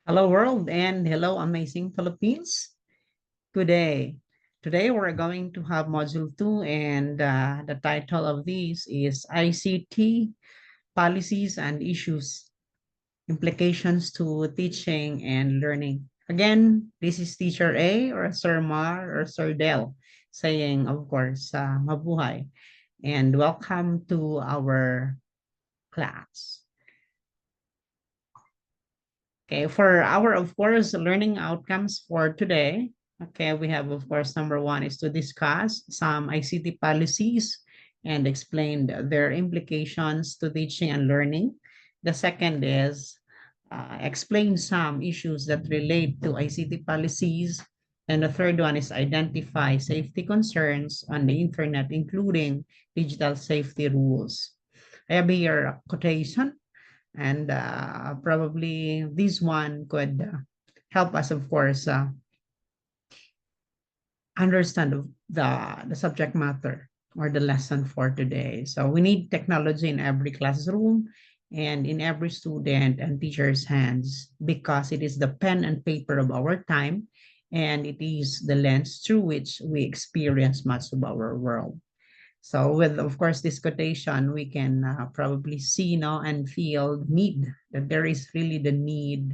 Hello world and hello amazing Philippines. Good day. Today we're going to have module 2 and the title of this is ICT policies and issues, implications to teaching and learning. Again, this is teacher A or Sir Mar or Sir Del saying of course mabuhay and welcome to our class. Okay, for our, of course, learning outcomes for today, okay, we have, of course, number one is to discuss some ICT policies and explain their implications to teaching and learning. The second is explain some issues that relate to ICT policies. And the third one is identify safety concerns on the internet, including digital safety rules. I have here a quotation and probably this one could help us, of course, understand the subject matter or the lesson for today. So we need technology in every classroom and in every student and teacher's hands because it is the pen and paper of our time and it is the lens through which we experience much of our world. So with, of course, this quotation, we can probably see now and feel need that there is really the need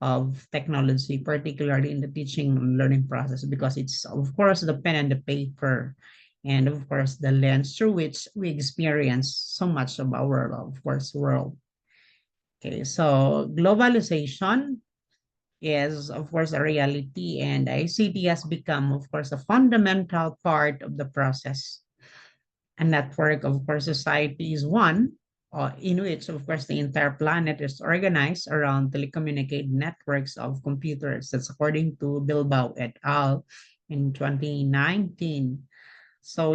of technology, particularly in the teaching and learning process, because it's, of course, the pen and the paper, and of course, the lens through which we experience so much of our, of course, world. Okay, so globalization is, of course, a reality, and ICT has become, of course, a fundamental part of the process. A network, of course, society is one in which, of course, the entire planet is organized around telecommunicated networks of computers. That's according to Bilbao et al. In 2019. So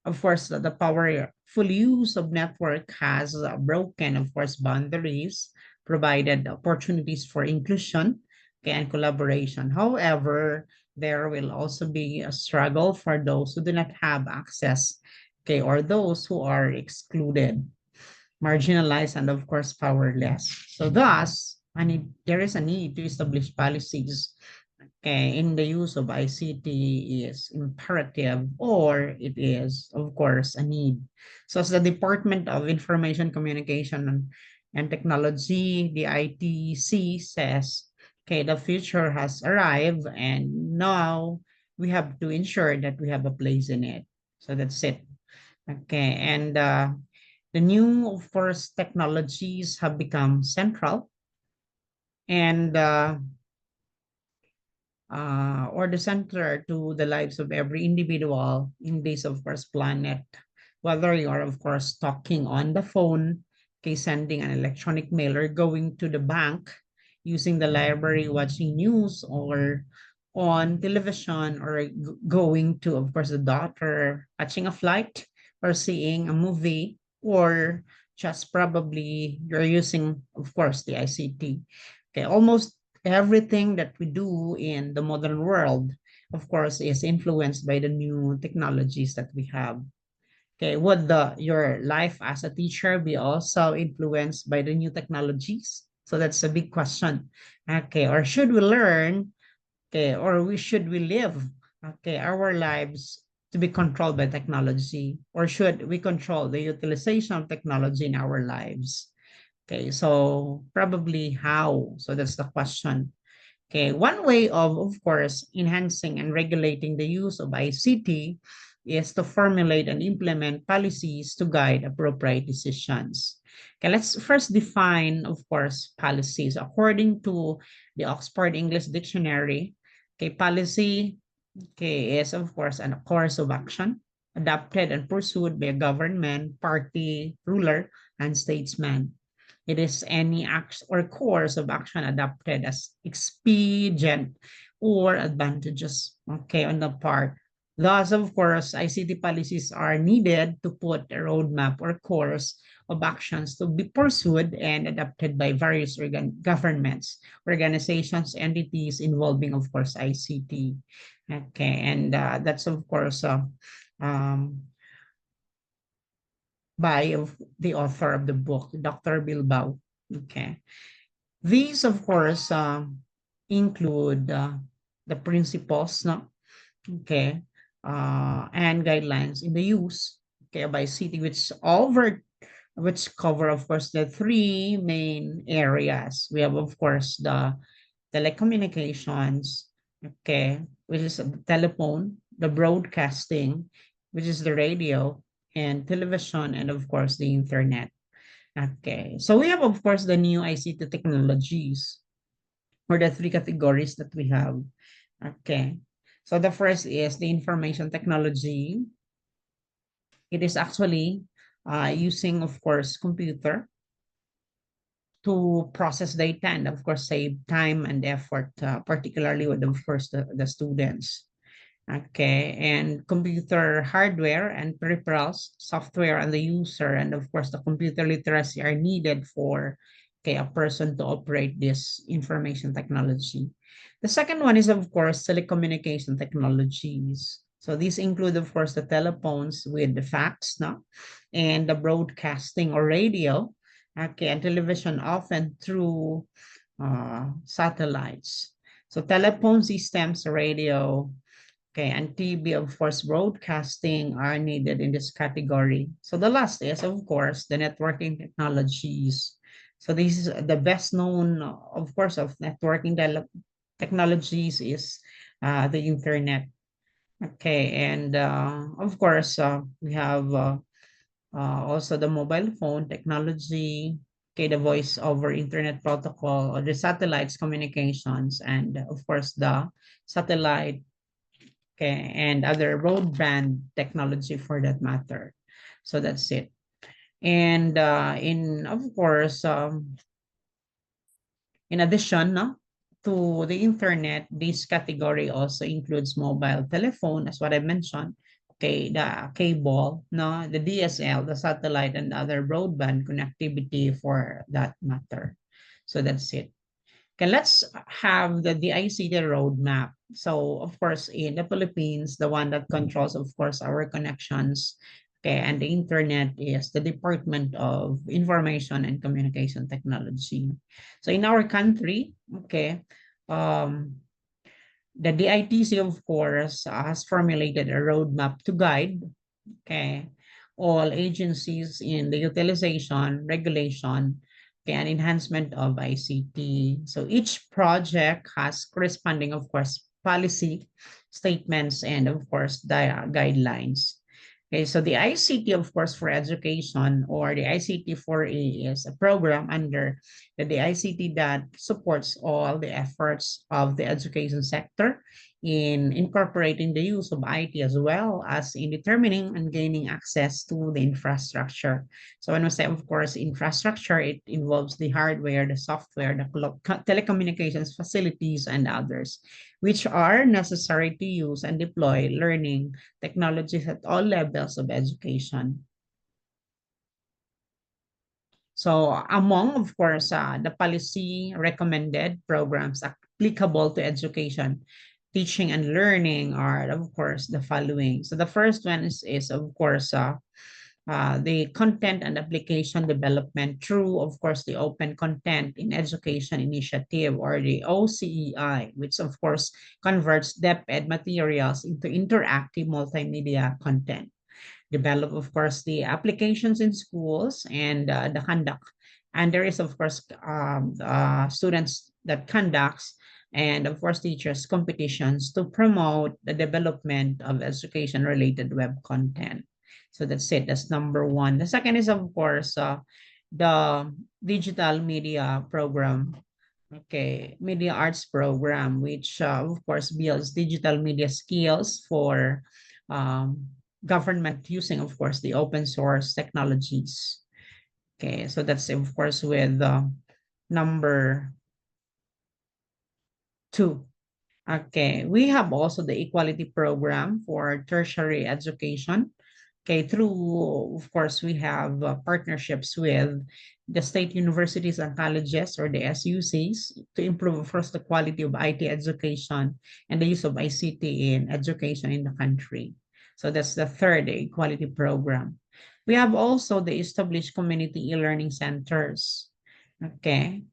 of course, the powerful use of network has broken, of course, boundaries, provided opportunities for inclusion and collaboration. However, there will also be a struggle for those who do not have access, okay, or those who are excluded, marginalized, and of course, powerless. So thus, there is a need to establish policies in the use of ICT is imperative or it is, of course, a need. So as the Department of Information Communication and Technology, the ITC says, okay, the future has arrived and now we have to ensure that we have a place in it. So that's it. Okay, and the new, of course, technologies have become central and or the center to the lives of every individual in this, of course, planet. Whether you are, of course, talking on the phone, okay, sending an electronic mail, or going to the bank, using the library, watching news, or on television, or going to, of course, the doctor, catching a flight, or seeing a movie, or just probably you're using, of course, the ICT. Okay, almost everything that we do in the modern world, of course, is influenced by the new technologies that we have. Okay, would your life as a teacher be also influenced by the new technologies? So that's a big question. Okay, or should we learn, okay, or should we live, okay, our lives to be controlled by technology, or should we control the utilization of technology in our lives? Okay, so probably how? So that's the question. Okay, one way of course, enhancing and regulating the use of ICT is to formulate and implement policies to guide appropriate decisions. Okay, let's first define, of course, policies. According to the Oxford English Dictionary, okay, policy, okay, is, of course, a course of action adopted and pursued by a government, party, ruler, and statesman. It is any act or course of action adopted as expedient or advantageous, okay, on the part. Thus, of course, ICT policies are needed to put a roadmap or course of actions to be pursued and adopted by various governments, organizations, entities involving, of course, ICT. Okay, and that's, of course, um, by of the author of the book, Dr. Bilbao. Okay. These, of course, include the principles, no? Okay, and guidelines in the use, okay, by city, which cover, of course, the three main areas. We have, of course, the telecommunications, okay, which is the telephone, the broadcasting, which is the radio, and television, and of course, the internet. Okay, so we have, of course, the new ICT technologies, or the three categories that we have. Okay, so the first is the information technology. It is actually using, of course, computer to process data and, of course, save time and effort, particularly with, of course, the students. Okay, and computer hardware and peripherals, software and the user, and of course the computer literacy are needed for, okay, a person to operate this information technology. The second one is, of course, telecommunication technologies. So these include, of course, the telephones with the fax, no? And the broadcasting or radio, okay, and television often through satellites. So telephone systems, radio, okay, and TV, of course, broadcasting are needed in this category. So the last is, of course, the networking technologies. So this is the best known, of course, of networking technologies is the internet. Okay, and of course, we have also the mobile phone technology, okay, the voice over internet protocol, or the satellites communications, and of course, the satellite, okay, and other broadband technology for that matter. So that's it. And in of course, in addition, no, to the internet, this category also includes mobile telephone, as what I mentioned. Okay, the cable, no, the DSL, the satellite, and other broadband connectivity for that matter. So that's it. Okay, let's have the ICT roadmap. So, of course, in the Philippines, the one that controls, of course, our connections, okay, and the internet is the Department of Information and Communication Technology. So, in our country, okay, um, the DITC, of course, has formulated a roadmap to guide, okay, all agencies in the utilization, regulation, okay, and enhancement of ICT. So each project has corresponding, of course, policy statements and, of course, the guidelines. Okay, so the ICT, of course, for education, or the ICT 4A, is a program under the ICT that supports all the efforts of the education sector in incorporating the use of IT, as well as in determining and gaining access to the infrastructure. So when we say, of course, infrastructure, it involves the hardware, the software, the telecommunications facilities, and others, which are necessary to use and deploy learning technologies at all levels of education. So among, of course, the policy recommended programs applicable to education, teaching and learning are, of course, the following. So the first one is of course, the content and application development through, of course, the Open Content in Education Initiative, or the OCEI, which, of course, converts DepEd materials into interactive multimedia content. Develop, of course, the applications in schools and the conduct. And there is, of course, students that conducts, and of course teachers competitions to promote the development of education related web content. So that's it. That's number one. The second is, of course, the digital media program. Okay, media arts program, which of course builds digital media skills for um, government using, of course, the open source technologies. Okay, so that's, of course, with number two. Okay, we have also the equality program for tertiary education. Okay, through, of course, we have partnerships with the state universities and colleges, or the SUCs, to improve, of course, the quality of IT education and the use of ICT in education in the country. So that's the third equality program. We have also the established community e-learning centers. Okay,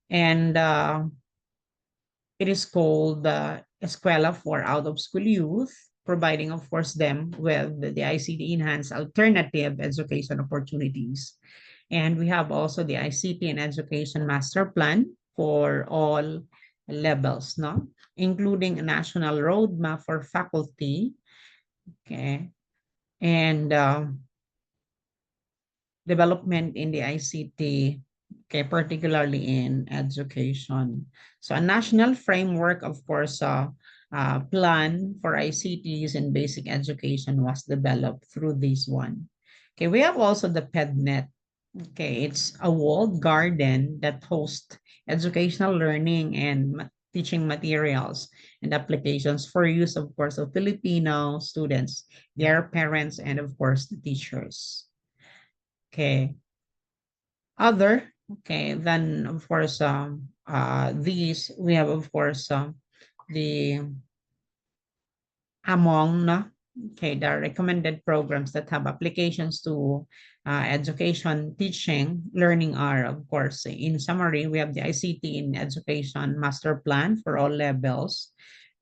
And it is called Escuela for Out of School Youth, providing, of course, them with the ICT enhanced alternative education opportunities. And we have also the ICT and Education Master Plan for all levels, no? Including a national roadmap for faculty, okay, and development in the ICT, okay, particularly in education. So a national framework, of course, plan for ICTs in basic education was developed through this one. Okay, we have also the PedNet. Okay, it's a walled garden that hosts educational learning and teaching materials and applications for use, of course, of Filipino students, their parents, and of course, the teachers. Okay, okay, then of course, these we have, of course, the among no, okay, the recommended programs that have applications to education, teaching, learning are, of course, in summary, we have the ICT in education master plan for all levels.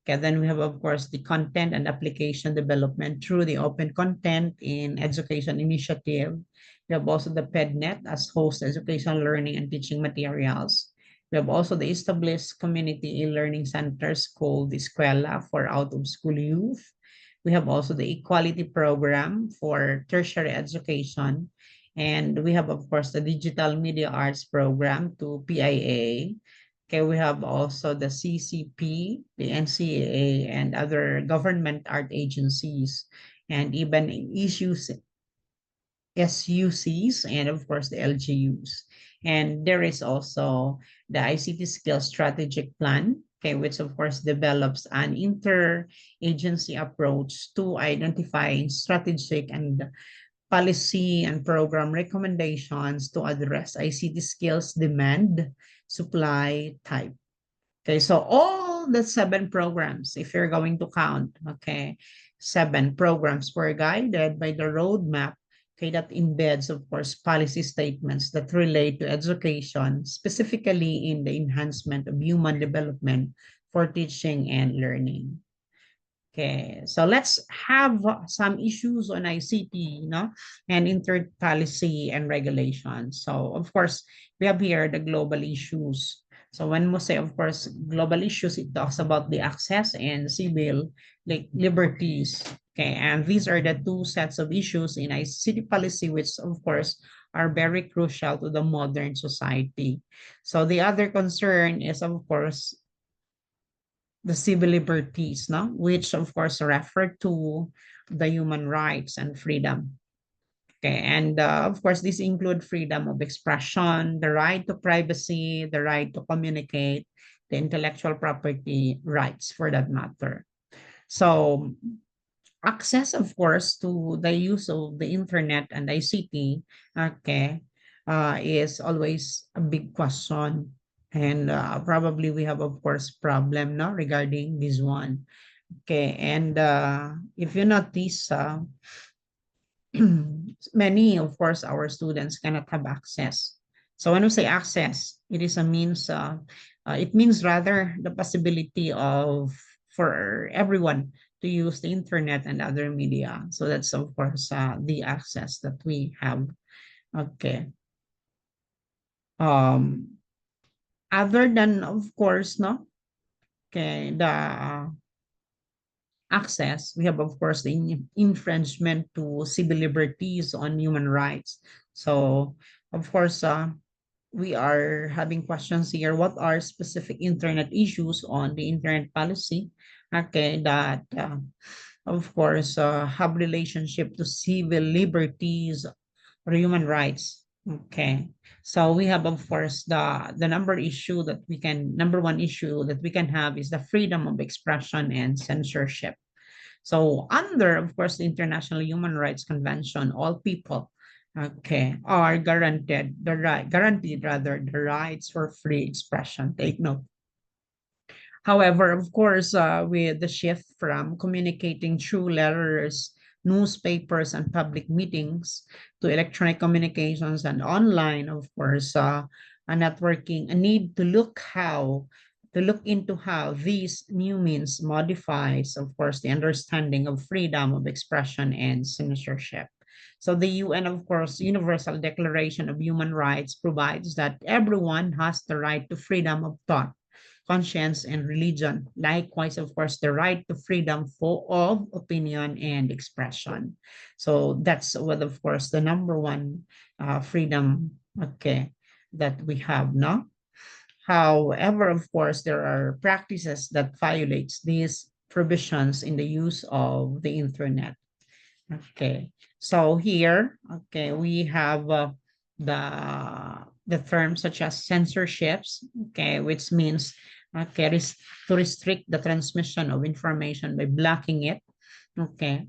Okay, then we have, of course, the content and application development through the open content in education initiative. We have also the PedNet as host educational learning and teaching materials. We have also the established community e-learning centers called the Escuela for Out of School Youth. We have also the equality program for tertiary education. And we have, of course, the digital media arts program to PIA. Okay, we have also the CCP, the NCAA, and other government art agencies, and even issues SUCs, and of course the LGUs. And there is also the ICT Skills Strategic Plan, okay, which of course develops an interagency approach to identifying strategic and policy and program recommendations to address ICT skills demand, supply, type. Okay, so all the 7 programs, if you're going to count, okay, 7 programs were guided by the roadmap, okay, that embeds, of course, policy statements that relate to education, specifically in the enhancement of human development for teaching and learning. Okay, so let's have some issues on ICT, and inter policy and regulation. So, of course, we have here the global issues. So when we say, of course, global issues, it talks about the access and civil liberties. Okay, and these are the 2 sets of issues in ICT policy, which, of course, are very crucial to the modern society. So the other concern is, of course, the civil liberties, no? Which of course refer to the human rights and freedom. Okay, and of course, these include freedom of expression, the right to privacy, the right to communicate, the intellectual property rights for that matter. So access, of course, to the use of the internet and ICT, okay, is always a big question. And probably we have, of course, problem no, regarding this one. Okay, and if you notice, many, of course, our students cannot have access. So when we say access, it is a means, it means rather the possibility of for everyone to use the internet and other media. So that's, of course, the access that we have. Okay. Um, Other than, of course, no, okay, the access, we have, of course, the infringement to civil liberties on human rights. So, of course, we are having questions here. What are specific internet issues on the internet policy? Okay, that of course have relationship to civil liberties or human rights. Okay, so we have, of course, the number one issue that we can have is the freedom of expression and censorship. So under, of course, the International Human Rights Convention, all people, okay, are guaranteed rather the rights for free expression. Take note. However, of course, with the shift from communicating through letters, newspapers, and public meetings to electronic communications and online, of course, networking, a need to look into how these new means modifies, of course, the understanding of freedom of expression and censorship. So the UN, of course, Universal Declaration of Human Rights provides that everyone has the right to freedom of thought, conscience, and religion. Likewise, of course, the right to freedom of opinion and expression. So that's what, of course, the number one freedom, okay, that we have, no? However, of course, there are practices that violates these provisions in the use of the internet. Okay, so here, okay, we have the the terms such as censorships, okay, which means okay, to restrict the transmission of information by blocking it, okay,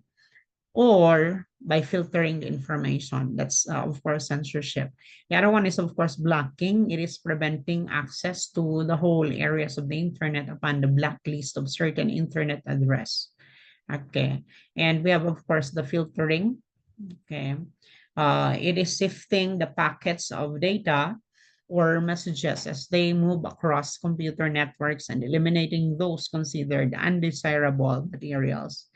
or by filtering the information. That's, of course, censorship. The other one is, of course, blocking. It is preventing access to the whole areas of the internet upon the blacklist of certain internet address. Okay. And we have, of course, the filtering. Okay. It is sifting the packets of data or messages as they move across computer networks and eliminating those considered undesirable materials.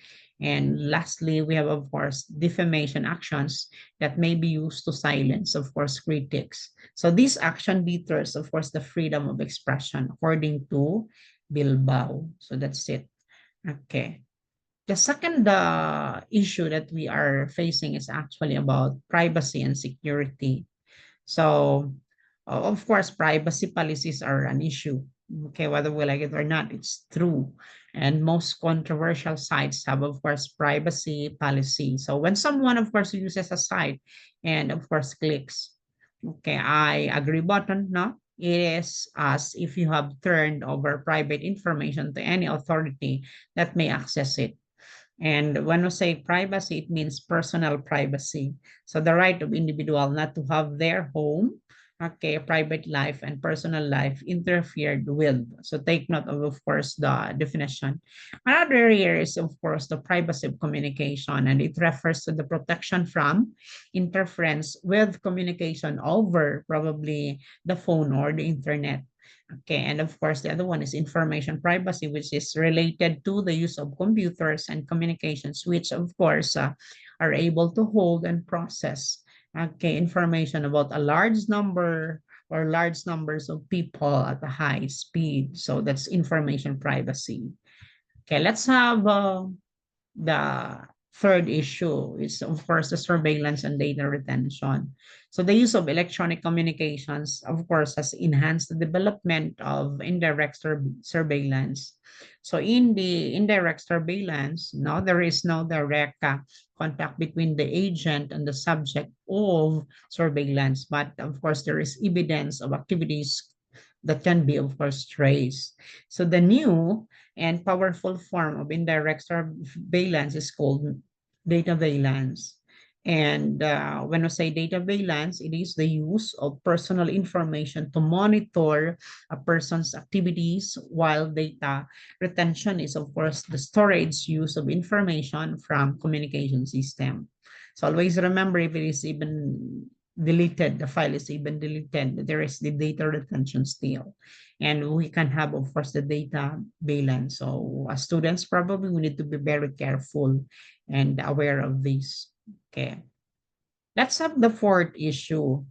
And lastly, we have, of course, defamation actions that may be used to silence, of course, critics. So this action deters, of course, the freedom of expression, according to Bilbao. So that's it. Okay. The second issue that we are facing is actually about privacy and security. So, of course, privacy policies are an issue. Okay, whether we like it or not, it's true. And most controversial sites have, of course, privacy policy. So when someone, of course, uses a site and, of course, clicks, okay, I agree button, no? It is as if you have turned over private information to any authority that may access it. And when we say privacy, it means personal privacy. So the right of individual not to have their home, okay, private life and personal life interfered with. So take note of course, the definition. Another area is, of course, the privacy of communication, and it refers to the protection from interference with communication over probably the phone or the internet. Okay, and of course, the other one is information privacy, which is related to the use of computers and communications, which of course are able to hold and process okay, information about a large number or large numbers of people at a high speed. So that's information privacy. Okay, let's have the third issue is, of course, the surveillance and data retention. So the use of electronic communications, of course, has enhanced the development of indirect surveillance. So in the indirect surveillance, no, there is no direct contact between the agent and the subject of surveillance, but of course, there is evidence of activities that can be, of course, traced. So the new and powerful form of indirect surveillance is called data surveillance. And when I say data surveillance, it is the use of personal information to monitor a person's activities, while data retention is, of course, the storage use of information from communication system. So always remember, if it is even deleted, the file is even deleted, there is the data retention still. And we can have, of course, the data balance. So as students, probably we need to be very careful and aware of this. Okay. Let's have the fourth issue.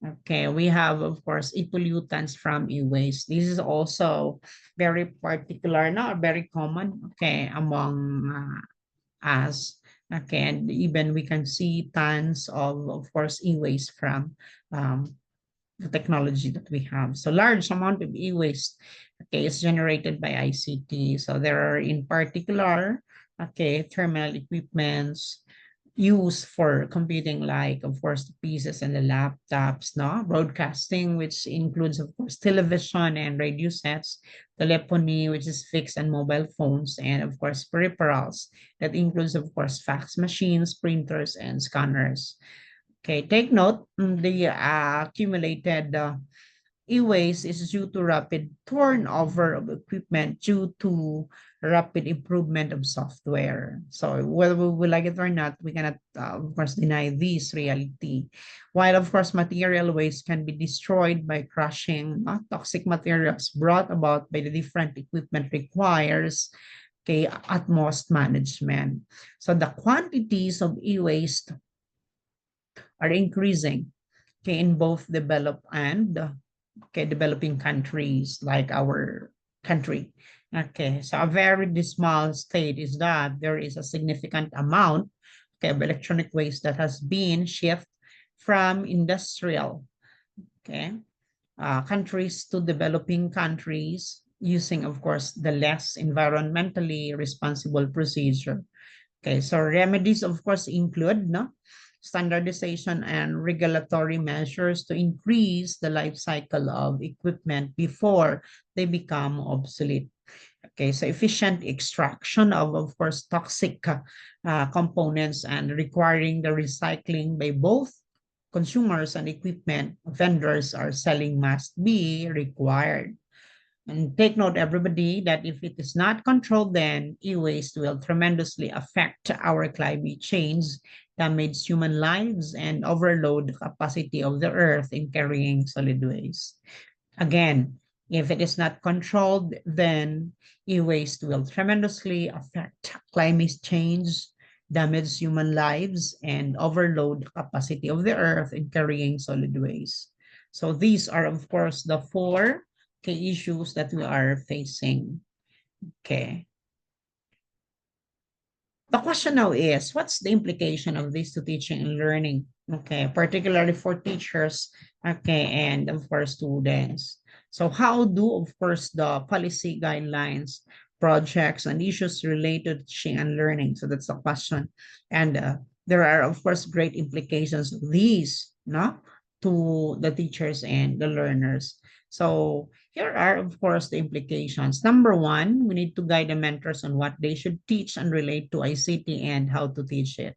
Okay, we have, of course, e-pollutants from e-waste. This is also very particular, not very common, okay, among us. Okay, and even we can see tons of course, e-waste from um, the technology that we have. So large amount of e-waste, okay, is generated by ICT. So there are in particular, okay, terminal equipments used for computing, like of course the PCs and the laptops, no? Broadcasting, which includes of course television and radio sets, telephony, which is fixed and mobile phones, and of course peripherals that includes of course fax machines, printers, and scanners. Okay, take note, the accumulated E-waste is due to rapid turnover of equipment due to rapid improvement of software. So whether we like it or not, we cannot, of course, deny this reality. While, of course, material waste can be destroyed by crushing, toxic materials brought about by the different equipment requires, okay, utmost management. So the quantities of e-waste are increasing, okay, in both developed and, okay, developing countries like our country. Okay, so a very dismal state is that there is a significant amount, okay, of electronic waste that has been shifted from industrial, okay, countries to developing countries using, of course, the less environmentally responsible procedure. Okay, so remedies, of course, include, no, standardization and regulatory measures to increase the life cycle of equipment before they become obsolete. Okay, so efficient extraction of course, toxic components and requiring the recycling by both consumers and equipment vendors are selling must be required. And take note, everybody, that if it is not controlled, then e-waste will tremendously affect our climate change, damage human lives, and overload the capacity of the earth in carrying solid waste. Again, if it is not controlled, then e-waste will tremendously affect climate change, damage human lives, and overload the capacity of the earth in carrying solid waste. So these are, of course, the four key issues that we are facing. Okay. The question now is, what's the implication of this to teaching and learning? Okay, particularly for teachers, okay, and of course students. So how do, of course, the policy guidelines, projects, and issues related to teaching and learning? So that's the question. And there are, of course, great implications of these, no, to the teachers and the learners. So here are, of course, the implications. Number one, we need to guide the mentors on what they should teach and relate to ICT and how to teach it.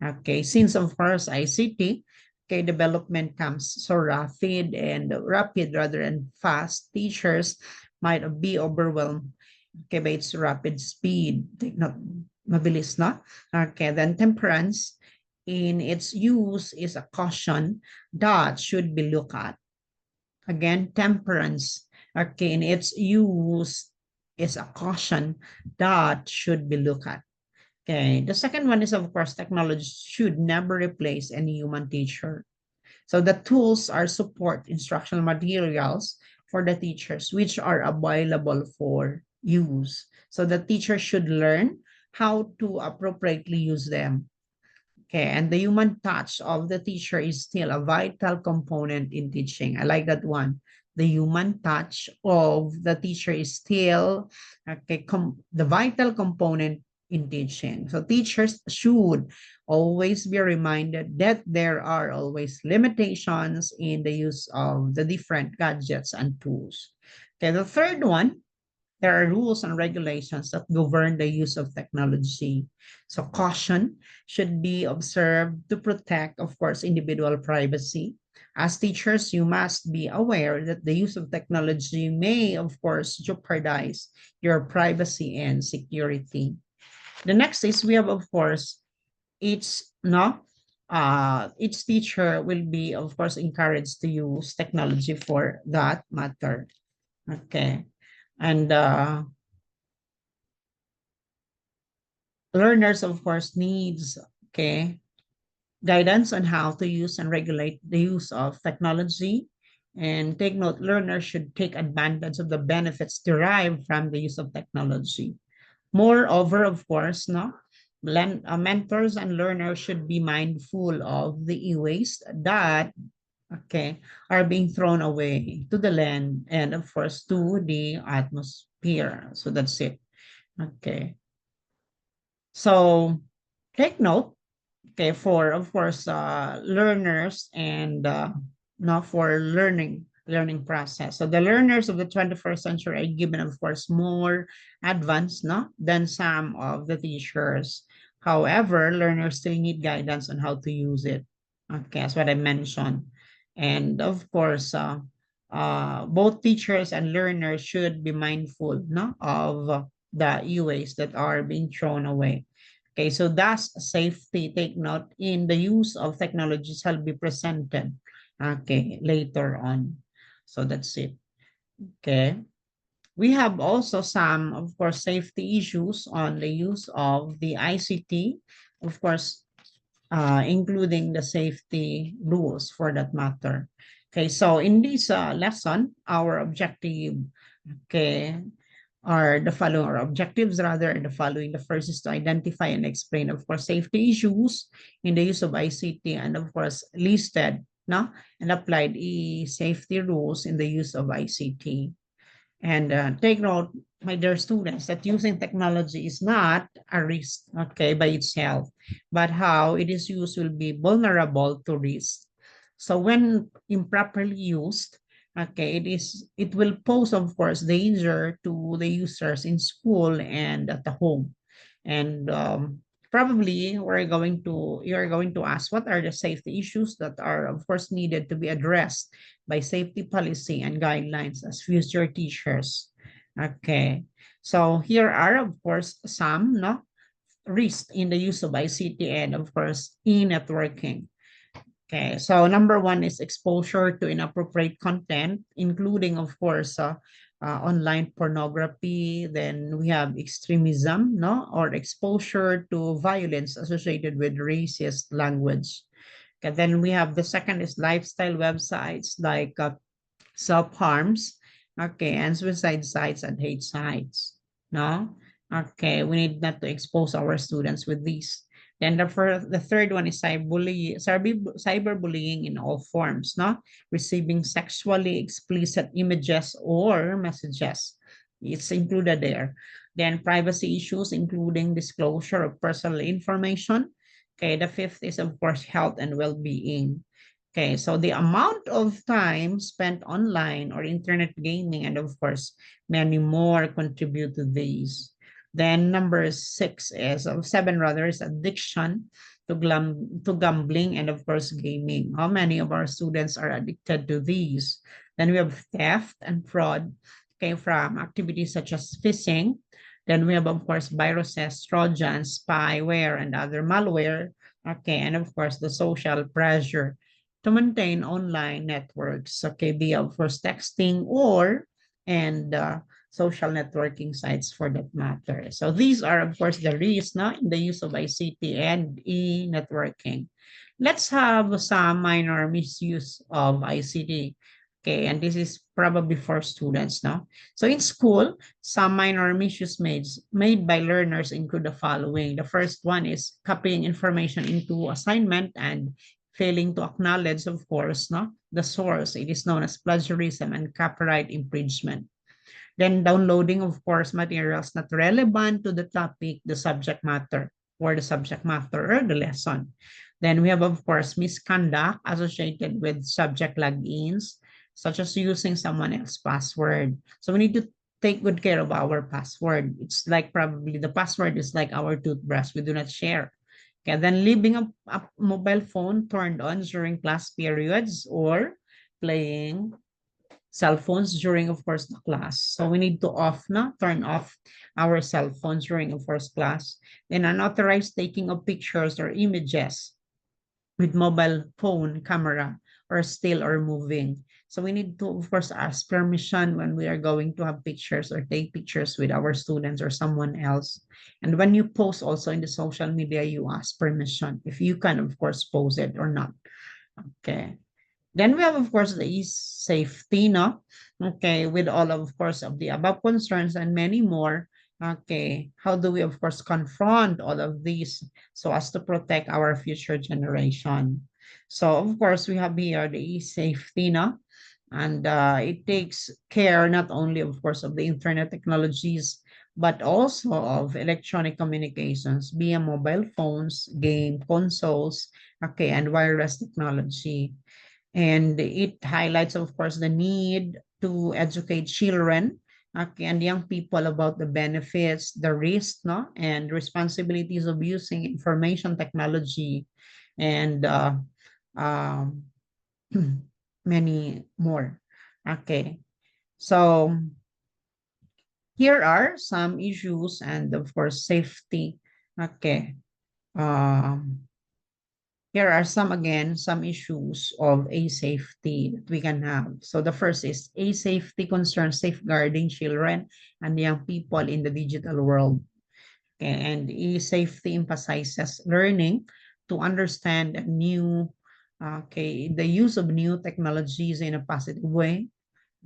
Okay, since of course ICT, okay, development comes so rapid rather than fast, teachers might be overwhelmed, okay, by its rapid speed. Not mabilis, no? Okay, then temperance in its use is a caution that should be looked at. Again, temperance, okay, in its use is a caution that should be looked at. Okay, the second one is, of course, technology should never replace any human teacher. So the tools are support instructional materials for the teachers, which are available for use. So the teacher should learn how to appropriately use them. Okay, and the human touch of the teacher is still a vital component in teaching. I like that one. The human touch of the teacher is still, okay, the vital component in teaching. So teachers should always be reminded that there are always limitations in the use of the different gadgets and tools. Okay, the third one, there are rules and regulations that govern the use of technology. So caution should be observed to protect, of course, individual privacy. As teachers, you must be aware that the use of technology may, of course, jeopardize your privacy and security. The next is we have, of course, each no each teacher will be, of course, encouraged to use technology for that matter. Okay. And learners, of course, needs, okay, guidance on how to use and regulate the use of technology. And take note, learners should take advantage of the benefits derived from the use of technology. Moreover, of course, no, mentors and learners should be mindful of the e-waste that, okay, are being thrown away to the land and, of course, to the atmosphere. So that's it. Okay. So take note, okay, for of course learners and not for learning process. So the learners of the 21st century are given, of course, more advanced, no, than some of the teachers. However, learners still need guidance on how to use it. Okay, that's what I mentioned. And of course, both teachers and learners should be mindful, no, of the e-waste that are being thrown away. Okay, so thus safety, take note, in the use of technology shall be presented, okay, later on. So that's it. Okay. We have also some, of course, safety issues on the use of the ICT, of course, including the safety rules for that matter. Okay, so in this lesson, our objective, okay, are the following, or objectives rather, are the following. The first is to identify and explain, of course, safety issues in the use of ICT, and of course, listed, no, and applied safety rules in the use of ICT. And take note, my dear students, that using technology is not a risk, okay, by itself, but how it is used will be vulnerable to risk. So when improperly used, okay, it will pose, of course, danger to the users in school and at the home. And probably you're going to ask, what are the safety issues that are, of course, needed to be addressed by safety policy and guidelines as future teachers? Okay, so here are, of course, some, no, risks in the use of ICT and, of course, e-networking. Okay, so number one is exposure to inappropriate content, including, of course, online pornography. Then we have extremism, no, or exposure to violence associated with racist language. Okay, then we have the second is lifestyle websites like self-harms, okay, and suicide sites and hate sites. No? Okay, we need not to expose our students with these. Then the third one is cyberbullying in all forms, no? Receiving sexually explicit images or messages. It's included there. Then privacy issues, including disclosure of personal information. Okay, the fifth is, of course, health and well-being. Okay, so the amount of time spent online or internet gaming, and of course, many more contribute to these. Then number six is, or seven rather, is addiction to gambling and of course gaming. How many of our students are addicted to these? Then we have theft and fraud, okay, from activities such as phishing. Then we have, of course, viruses, trojans, spyware, and other malware. Okay, and of course, the social pressure to maintain online networks, okay, via, of course, texting or and social networking sites for that matter. So these are, of course, the risks, no, in the use of ICT and e-networking. Let's have some minor misuse of ICT. Okay, and this is probably for students now. So in school, some minor misuse made by learners include the following. The first one is copying information into assignment and failing to acknowledge, of course, no, the source. It is known as plagiarism and copyright infringement. Then downloading, of course, materials not relevant to the topic, the subject matter, or the subject matter or the lesson. Then we have, of course, misconduct associated with subject logins, such as using someone else's password. So we need to take good care of our password. It's like probably the password is like our toothbrush. We do not share. Okay, then leaving a mobile phone turned on during class periods or playing cell phones during, of course, the class. So we need to turn off our cell phones during, of course, class. Then unauthorized taking of pictures or images with mobile phone camera or still or moving. So we need to, of course, ask permission when we are going to have pictures or take pictures with our students or someone else. And when you post also in the social media, you ask permission if you can, of course, post it or not. Okay. Then we have, of course, the safety, no? Okay, with all, of course, of the above concerns and many more. Okay, how do we, of course, confront all of these so as to protect our future generation? So, of course, we have here the safety, no? And it takes care not only, of course, of the internet technologies, but also of electronic communications via mobile phones, game consoles, okay, and wireless technology. And it highlights, of course, the need to educate children, okay, and young people about the benefits, the risks, no, and responsibilities of using information technology, and um, many more. Okay, so here are some issues and of course safety. Okay, um, here are some again, some issues of a safety that we can have. So the first is a safety concern safeguarding children and young people in the digital world. Okay, and e-safety emphasizes learning to understand new, the use of new technologies in a positive way.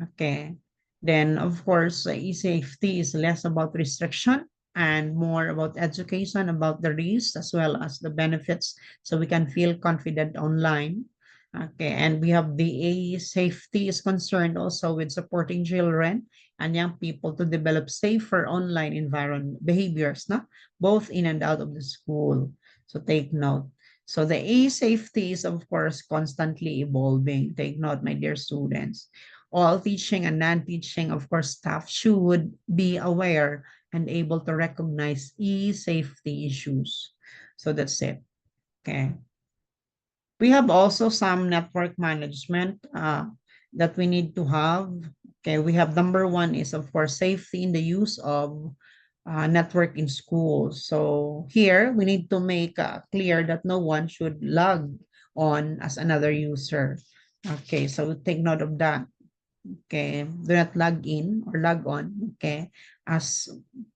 Okay. Then, of course, e-safety is less about restriction and more about education about the risks as well as the benefits so we can feel confident online. Okay. And we have the e-safety is concerned also with supporting children and young people to develop safer online environment behaviors, no? Both in and out of the school. So take note. So the e-safety is, of course, constantly evolving. Take note, my dear students. All teaching and non-teaching, of course, staff should be aware and able to recognize e-safety issues. So that's it. Okay. We have also some network management that we need to have. Okay, we have number one is, of course, safety in the use of network in schools. So here we need to make clear that no one should log on as another user. Okay, so take note of that. Okay, do not log in or log on, okay, as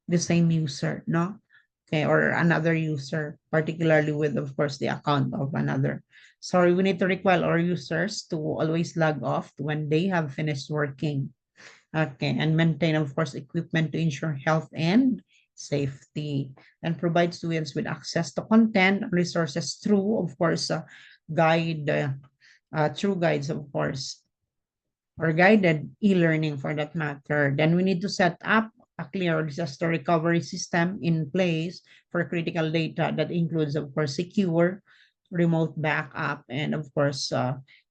the same user, no? Okay, or another user, particularly with, of course, the account of another. Sorry, we need to require our users to always log off when they have finished working. Okay, and maintain, of course, equipment to ensure health and safety, and provide students with access to content and resources through, of course, through guides, of course, or guided e-learning for that matter. Then we need to set up a clear disaster recovery system in place for critical data that includes, of course, secure remote backup and, of course,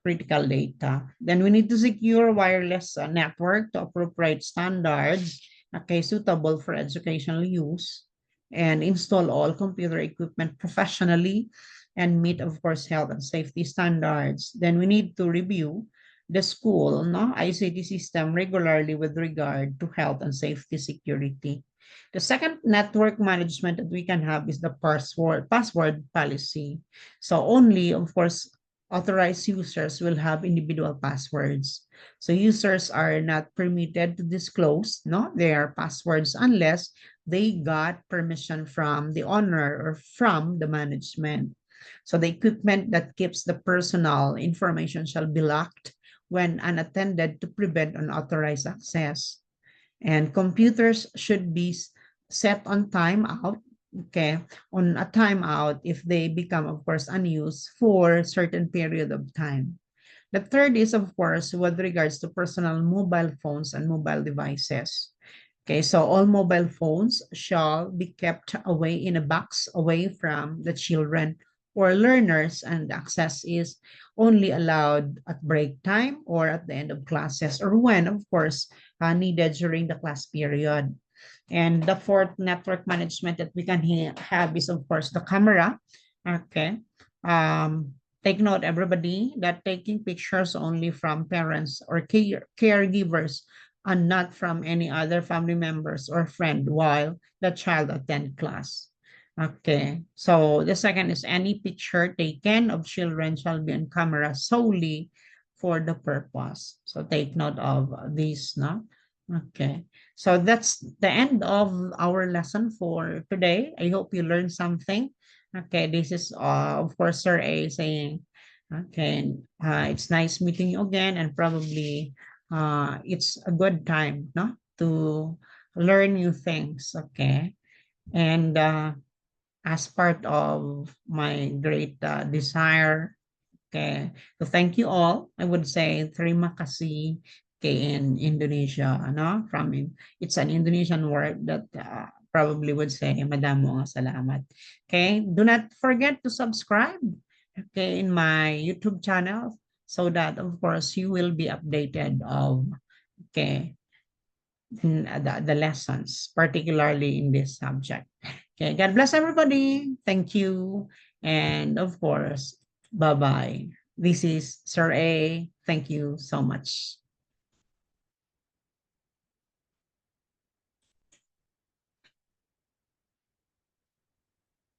critical data. Then we need to secure wireless network to appropriate standards, okay, suitable for educational use, and install all computer equipment professionally and meet, of course, health and safety standards. Then we need to review the school, no, ICT system regularly with regard to health and safety security. The second network management that we can have is the password policy. So only, of course, authorized users will have individual passwords. So users are not permitted to disclose, no, their passwords unless they got permission from the owner or from the management. So the equipment that keeps the personal information shall be locked when unattended to prevent unauthorized access. And computers should be set on timeout, okay, on a timeout if they become, of course, unused for a certain period of time. The third is, of course, with regards to personal mobile phones and mobile devices. Okay, so all mobile phones shall be kept away in a box away from the children or learners, and access is only allowed at break time or at the end of classes or when, of course, needed during the class period. And the fourth network management that we can have is, of course, the camera. Okay. Take note, everybody, that taking pictures only from parents or caregivers and not from any other family members or friend while the child attend class. Okay, so the second is any picture taken of children shall be on camera solely for the purpose. So take note of this, no? Okay, so that's the end of our lesson for today. I hope you learned something. Okay, this is, of course, Sir A saying, okay, it's nice meeting you again, and probably it's a good time, no, to learn new things. Okay, and as part of my great desire, okay, to thank you all, I would say terima kasih kay in Indonesia, ano? It's an Indonesian word that probably would say madamo nga salamat. Okay, do not forget to subscribe, okay, in my YouTube channel so that, of course, you will be updated of, okay, the lessons, particularly in this subject. Okay, God bless everybody. Thank you. And of course, bye-bye. This is Sir A. Thank you so much.